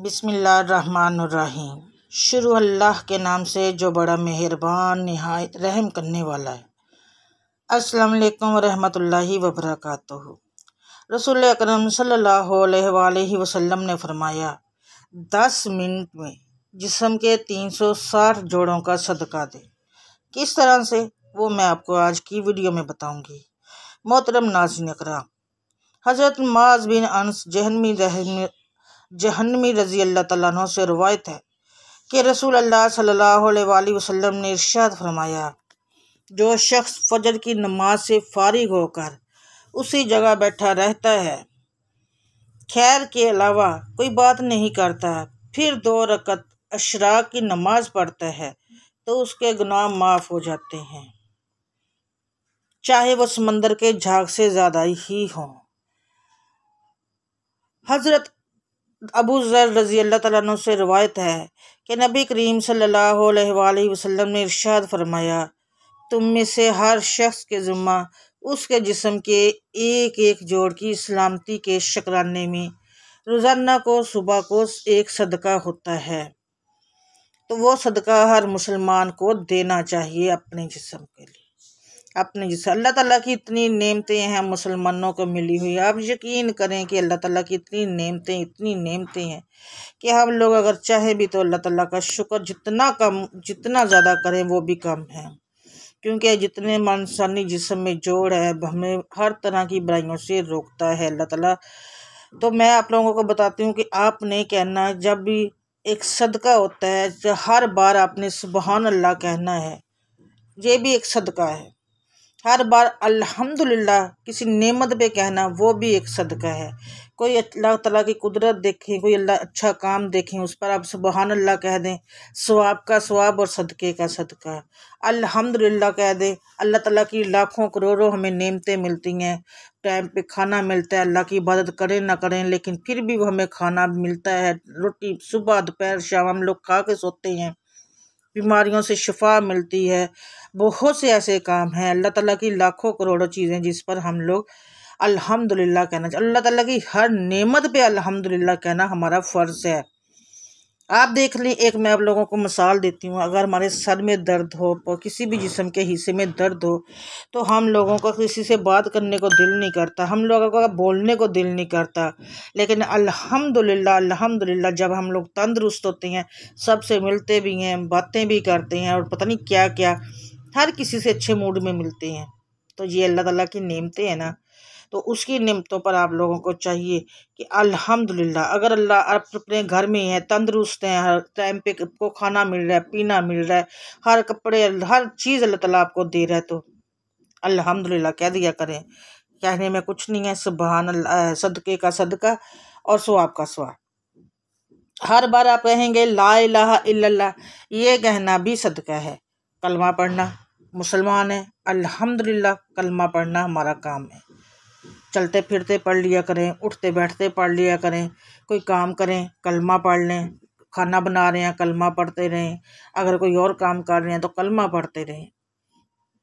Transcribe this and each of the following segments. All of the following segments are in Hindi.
बिस्मिल्लाहिर्रहमानिर्रहीम। शुरू अल्लाह के नाम से जो बड़ा मेहरबान निहायत रहम करने वाला है। अस्सलाम वालेकुम रहमतुल्लाहि व बरकातुहू। रसूल अकरम सल्लल्लाहु अलैहि वसल्लम ने फरमाया, 10 मिनट में जिस्म के 360 जोड़ों का सदका दे। किस तरह से, वो मैं आपको आज की वीडियो में बताऊंगी। मोहतरम नाज़रीन इकराम, हज़रत मुआज़ बिन अनस जहन्नमी रज़ी अल्लाह तआला अन्हु से रवायत है कि रसूल अल्लाह सल्लल्लाहु अलैहि वसल्लम ने इरशाद फरमाया, जो शख्स फजर की नमाज से फारिग होकर उसी जगह बैठा रहता है, खैर के अलावा कोई बात नहीं करता, फिर 2 रकत अशराक की नमाज पढ़ता है, तो उसके गुनाह माफ़ हो जाते हैं, चाहे वो समंदर के झाग से ज़्यादा ही हों। हज़रत अबू ज़र रज़ी अल्लाह तआला अन्हु से रवायत है कि नबी करीम सल्लल्लाहु अलैहि वसल्लम ने इरशाद फरमाया, तुम में से हर शख्स के ज़िम्मा उसके जिस्म के एक एक जोड़ की सलामती के शुक्राने में रोज़ाना को सुबह को एक सदका होता है, तो वो सदका हर मुसलमान को देना चाहिए अपने जिस्म के लिए। अपने जिस्म, अल्लाह ताला की इतनी नेमतें हैं मुसलमानों को मिली हुई। आप यकीन करें कि अल्लाह ताला की इतनी नेमतें हैं कि हम लोग अगर चाहे भी तो अल्लाह ताला का शुक्र जितना ज़्यादा करें वो भी कम है, क्योंकि जितने इंसानी जिस्म में जोड़ है हमें हर तरह की बुराइयों से रोकता है अल्लाह ताला। तो मैं आप लोगों को बताती हूँ कि आपने कहना, जब भी एक सदका होता है, जो हर बार आपने सुबहान अल्लाह कहना है, ये भी एक सदका है। हर बार अल्हम्दुलिल्लाह किसी नेमत पे कहना, वो भी एक सदका है। कोई अल्लाह ताला की कुदरत देखें, कोई अल्लाह अच्छा काम देखें, उस पर आप सुबहान अल्लाह कह दें, सवाब का सवाब और सदके का सदका। अल्हम्दुलिल्लाह कह दें, अल्लाह ताला की लाखों करोड़ों हमें नेमतें मिलती हैं, टाइम पे खाना मिलता है, अल्लाह की इबादत करें ना करें लेकिन फिर भी हमें खाना मिलता है, रोटी सुबह दोपहर शाम हम लोग खा के सोते हैं, बीमारियों से शिफा मिलती है। बहुत से ऐसे काम हैं, अल्लाह ताला की लाखों करोड़ों चीज़ें जिस पर हम लोग अल्हम्दुलिल्लाह कहना चाहिए। अल्लाह ताला की हर नेमत पे अल्हम्दुलिल्लाह कहना हमारा फ़र्ज़ है। आप देख लें, एक मैं आप लोगों को मिसाल देती हूँ, अगर हमारे सर में दर्द हो, किसी भी जिस्म के हिस्से में दर्द हो, तो हम लोगों को किसी से बात करने को दिल नहीं करता, हम लोगों का बोलने को दिल नहीं करता, लेकिन अल्हम्दुलिल्लाह जब हम लोग तंदुरुस्त होते हैं, सबसे मिलते भी हैं, बातें भी करते हैं और पता नहीं क्या क्या, हर किसी से अच्छे मूड में मिलते हैं। तो ये अल्लाह ताला की नेमतें हैं ना, तो उसकी नेमतों पर आप लोगों को चाहिए कि अल्हम्दुलिल्लाह, अगर अल्लाह आप अपने घर में हैं, तंदुरुस्त हैं, हर टाइम पे आपको खाना मिल रहा है, पीना मिल रहा है, हर कपड़े हर चीज़ अल्लाह ताला आपको दे रहा है, तो अल्हम्दुलिल्लाह कह दिया करें। कहने में कुछ नहीं है, सुभान अल्लाह, सदके का सदका और सवाब का सवाब। हर बार आप कहेंगे ला इलाहा इल्लल्लाह, ये कहना भी सदका है। कलमा पढ़ना, मुसलमान है, अल्हम्दुलिल्लाह कलमा पढ़ना हमारा काम है। चलते फिरते पढ़ लिया करें, उठते बैठते पढ़ लिया करें, कोई काम करें कलमा पढ़ लें, खाना बना रहे हैं कलमा पढ़ते रहें, अगर कोई और काम कर रहे हैं तो कलमा पढ़ते रहें।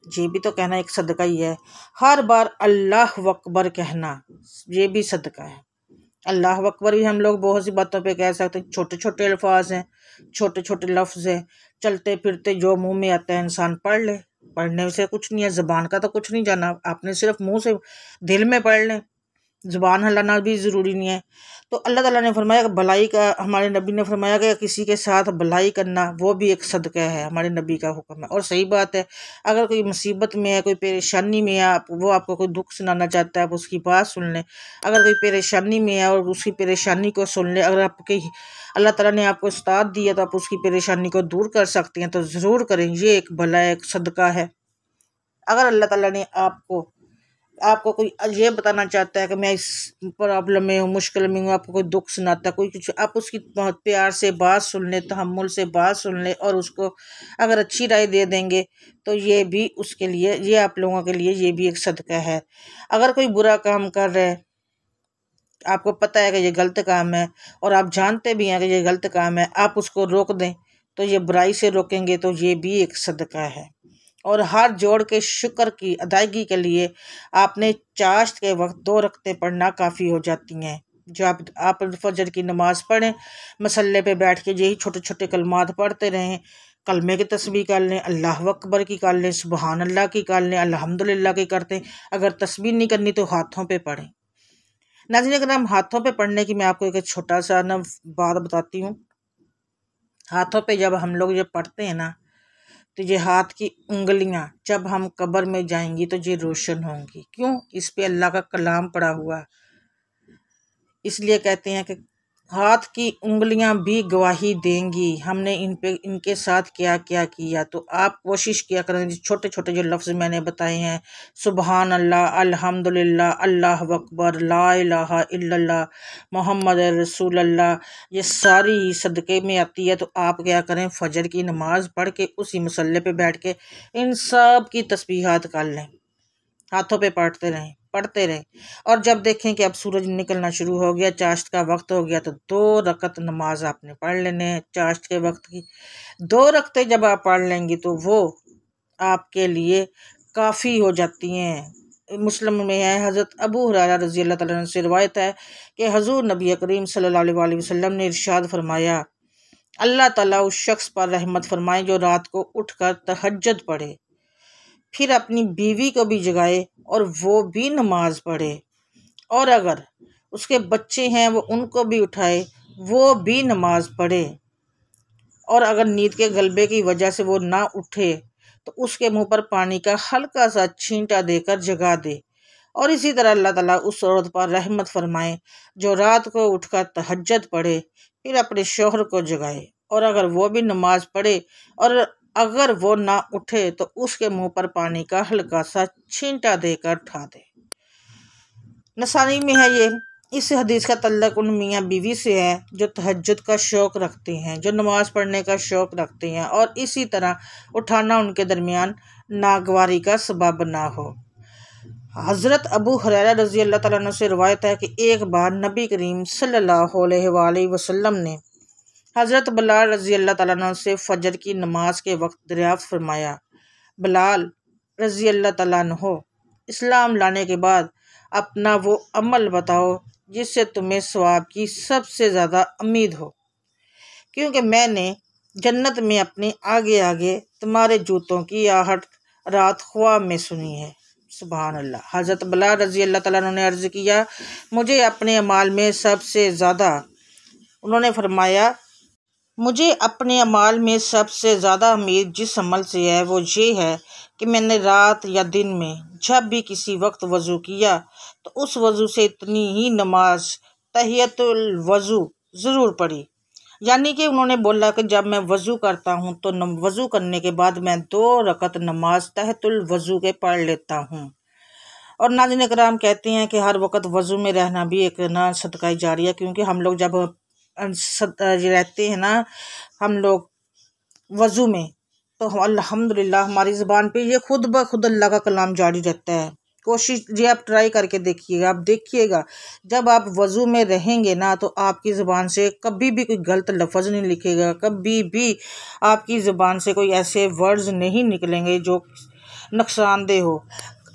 ये भी तो कहना एक सदका ही है। हर बार अल्लाह अकबर कहना, ये भी सदका है। अल्लाह अकबर भी हम लोग बहुत सी बातों पे कह सकते हैं, छोटे छोटे अल्फाज हैं, छोटे छोटे लफ्ज़ हैं, चलते फिरते जो मुंह में आता है इंसान पढ़ ले, पढ़ने से कुछ नहीं है, ज़ुबान का तो कुछ नहीं जाना, आपने सिर्फ मुंह से दिल में पढ़ लें, ज़ुबान हिलाना भी ज़रूरी नहीं है। तो अल्लाह ताला ने फरमाया कि भलाई का, हमारे नबी ने फरमाया कि किसी के साथ भलाई करना वो भी एक सदका है, हमारे नबी का हुक्म है। और सही बात है, अगर कोई मुसीबत में है, कोई परेशानी में है, वो आपको कोई दुख सुनाना चाहता है, आप उसकी बात सुन लें। अगर कोई परेशानी में है और उसकी परेशानी को सुन लें, अगर आपकी अल्लाह ताला ने आपको उस्ताद दिया तो आप उसकी परेशानी को दूर कर सकते हैं, तो ज़रूर करें। ये एक भला एक सदका है। अगर अल्लाह ताला ने आपको कोई ये बताना चाहता है कि मैं इस प्रॉब्लम में हूँ, मुश्किल में हूँ, आपको कोई दुख सुनाता है, कोई कुछ, आप उसकी बहुत प्यार से बात सुन लें, तहम्मुल से बात सुन लें और उसको अगर अच्छी राय दे देंगे तो ये भी उसके लिए, ये आप लोगों के लिए ये भी एक सदका है। अगर कोई बुरा काम कर रहा है, आपको पता है कि ये गलत काम है और आप जानते भी हैं कि ये गलत काम है, आप उसको रोक दें, तो ये बुराई से रोकेंगे तो ये भी एक सदका है। और हर जोड़ के शुक्र की अदायगी के लिए आपने चाश्त के वक्त 2 रकतें पढ़ना काफ़ी हो जाती हैं। जो आप फजर की नमाज़ पढ़ें, मसल्ले पे बैठ के यही छोटे छोटे कलमात पढ़ते रहें। कलमे की तस्बीह कर लें, अल्लाह अकबर की कर लें, सुबहान अल्लाह की कर लें, अल्हम्दुलिल्लाह की करते हैं। अगर तस्बीह नहीं करनी तो हाथों पे पढ़ें। नाज़रीन, अगर हम हाथों पे पढ़ने की मैं आपको एक छोटा सा ना बात बताती हूँ। हाथों पे जब हम लोग ये पढ़ते हैं ना, तो ये हाथ की उंगलियां जब हम कब्र में जाएंगी तो ये रोशन होंगी। क्यों? इस पे अल्लाह का कलाम पड़ा हुआ, इसलिए कहते हैं कि हाथ की उंगलियां भी गवाही देंगी हमने इन पे इनके साथ क्या क्या किया। तो आप कोशिश किया करें, छोटे छोटे जो लफ्ज़ मैंने बताए हैं, सुबहान अल्लाह, अल्हम्दुलिल्लाह, अल्लाह अकबर, ला इलाहा इल्लल्लाह, मोहम्मद रसूलुल्लाह, ये सारी सदक़े में आती है। तो आप क्या करें, फजर की नमाज़ पढ़ के उसी मुसल्ले पे बैठ के इन सब की तस्बीहात कर लें, हाथों पे पढ़ते रहें। और जब देखें कि अब सूरज निकलना शुरू हो गया, चाश्त का वक्त हो गया, तो 2 रकत नमाज आपने पढ़ लेने हैं। चाश्त के वक्त की 2 रकतें जब आप पढ़ लेंगी तो वो आपके लिए काफ़ी हो जाती हैं। मुस्लिम में है, हज़रत अबू हुरैरा रज़ी अल्लाह तआला अन्हु से रिवायत है कि हुज़ूर नबी करीम सल्लल्लाहु अलैहि वसल्लम ने इरशाद फरमाया, अल्लाह ताला उस शख्स पर रहमत फरमाए जो रात को उठकर तहज्जुद पढ़े, फिर अपनी बीवी को भी जगाए और वो भी नमाज पढ़े, और अगर उसके बच्चे हैं वो उनको भी उठाए, वो भी नमाज पढ़े, और अगर नींद के गलबे की वजह से वो ना उठे तो उसके मुंह पर पानी का हल्का सा छींटा देकर जगा दे। और इसी तरह अल्लाह ताला उस औरत पर रहमत फरमाए जो रात को उठकर तहज्जुद पढ़े, फिर अपने शोहर को जगाए, और अगर वो भी नमाज पढ़े और अगर वो ना उठे तो उसके मुंह पर पानी का हल्का सा छींटा देकर उठा दे। नसाई में है ये। इस हदीस का तल्लुक उन मियाँ बीवी से है जो तहज्जुद का शौक़ रखते हैं, जो नमाज़ पढ़ने का शौक़ रखते हैं, और इसी तरह उठाना उनके दरमियान नागवारी का सबब ना हो। हज़रत अबू हुरैरा रज़ी अल्लाह तआला अन्हु से रिवायत है कि एक बार नबी करीम सल्लल्लाहु अलैहि वसल्लम ने हज़रत बिलाल रज़ी अल्लाह तआला अन्हु से फ़जर की नमाज के वक्त दरियाफ़्त फरमाया, बिलाल रज़ी अल्लाह तआला अन्हु, इस्लाम लाने के बाद अपना वो अमल बताओ जिससे तुम्हें सवाब की सबसे ज़्यादा उम्मीद हो, क्योंकि मैंने जन्नत में अपने आगे आगे तुम्हारे जूतों की आहट रात ख्वाब में सुनी है। सुभान अल्लाह। हज़रत बिलाल रज़ी अल्लाह तआला अन्हु ने अर्ज़ किया, मुझे अपने अमाल में सबसे ज़्यादा, उन्होंने फरमाया, मुझे अपने अमाल में सबसे ज़्यादा उम्मीद जिस अमल से है वो ये है कि मैंने रात या दिन में जब भी किसी वक्त वज़ू किया तो उस वज़ू से इतनी ही नमाज तहियतुल वज़ू ज़रूर पढ़ी। यानी कि उन्होंने बोला कि जब मैं वज़ू करता हूँ तो वज़ू करने के बाद मैं 2 रकत नमाज तहतुल वज़ू के पढ़ लेता हूँ। और नाज़रीन कराम, कहते हैं कि हर वक्त वज़ू में रहना भी एक ना सदका जारिया, क्योंकि हम लोग जब रहते हैं ना हम लोग वज़ू में, तो अल्हम्दुलिल्लाह हमारी ज़ुबान पे ये खुद ब खुद अल्लाह का कलाम जारी रहता है। कोशिश ये आप ट्राई करके देखिएगा, आप देखिएगा जब आप वज़ू में रहेंगे ना तो आपकी ज़ुबान से कभी भी कोई गलत लफ्ज़ नहीं लिखेगा, कभी भी आपकी ज़ुबान से कोई ऐसे वर्ड्स नहीं निकलेंगे जो नुकसानदेह हो।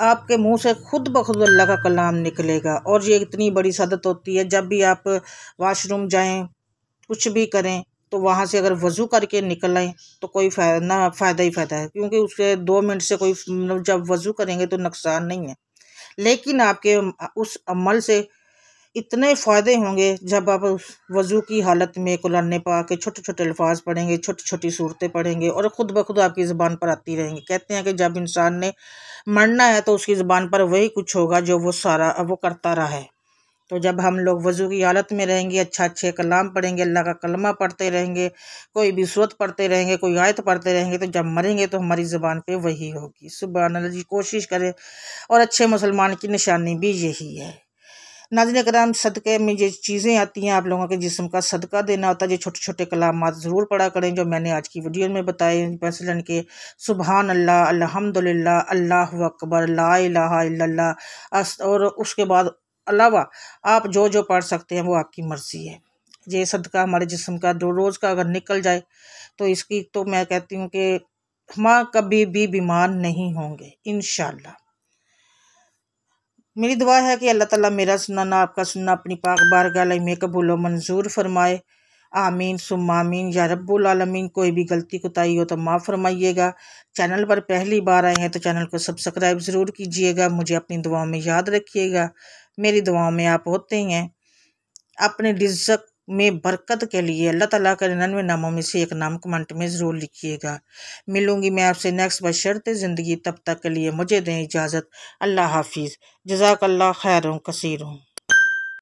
आपके मुंह से खुद ब खुद अल्लाह का कलाम निकलेगा। और ये इतनी बड़ी सदत होती है, जब भी आप वाशरूम जाएं, कुछ भी करें, तो वहाँ से अगर वज़ू करके निकल आएँ तो कोई फ़ायदा ही फ़ायदा है, क्योंकि उसके 2 मिनट से कोई जब वज़ू करेंगे तो नुकसान नहीं है, लेकिन आपके उस अमल से इतने फ़ायदे होंगे जब आप वज़ू की हालत में कुरान पाक के छोटे छोटे अल्फाज पढ़ेंगे, छोटी छोटी सूरतें पढ़ेंगे और ख़ुद ब खुद आपकी ज़ुबान पर आती रहेंगी। कहते हैं कि जब इंसान ने मरना है तो उसकी ज़ुबान पर वही कुछ होगा जो वो करता रहा है। तो जब हम लोग वज़ू की हालत में रहेंगे, अच्छे कलाम पढ़ेंगे, अल्लाह का कलमा पढ़ते रहेंगे, कोई भी सूरत पढ़ते रहेंगे, कोई आयत पढ़ते रहेंगे, तो जब मरेंगे तो हमारी ज़ुबान पे वही होगी। सुभान अल्लाह जी, कोशिश करें, और अच्छे मुसलमान की निशानी भी यही है। नाज़रीन कराम, सदक़े में ये चीज़ें आती हैं, आप लोगों के जिस्म का सदका देना होता है, ये छोटे छोटे कलामात ज़रूर पढ़ा करें जो मैंने आज की वीडियो में बताए। मसलन के सुबहान अल्लाह, अल्हम्दुलिल्लाह, अल्लाहु अकबर, ला इलाहा इल्लल्लाह, और उसके बाद अलावा आप जो जो पढ़ सकते हैं वो आपकी मर्ज़ी है। ये सदका हमारे जिस्म का रोज़ का अगर निकल जाए तो इसकी तो मैं कहती हूँ कि हम कभी भी बीमार नहीं होंगे इंशाअल्लाह। मेरी दुआ है कि अल्लाह ताला मेरा सुनाना आपका सुनना अपनी पाक बारगाह में कबूल व मंजूर फरमाए। आमीन सुम्मा आमीन या रब्बुल आलमीन। कोई भी गलती कोताही हो तो माफ़ फरमाइएगा। चैनल पर पहली बार आए हैं तो चैनल को सब्सक्राइब ज़रूर कीजिएगा। मुझे अपनी दुआओं में याद रखिएगा। मेरी दुआओं में आप होते हैं। अपने रिज़्क़ में बरकत के लिए अल्लाह ताला के 99 नामों में से एक नाम कमेंट में ज़रूर लिखिएगा। मिलूंगी मैं आपसे नेक्स्ट बशर्ते ज़िंदगी। तब तक के लिए मुझे दें इजाज़त। अल्लाह हाफिज़। जज़ाकल्लाह खैरun कसीरun।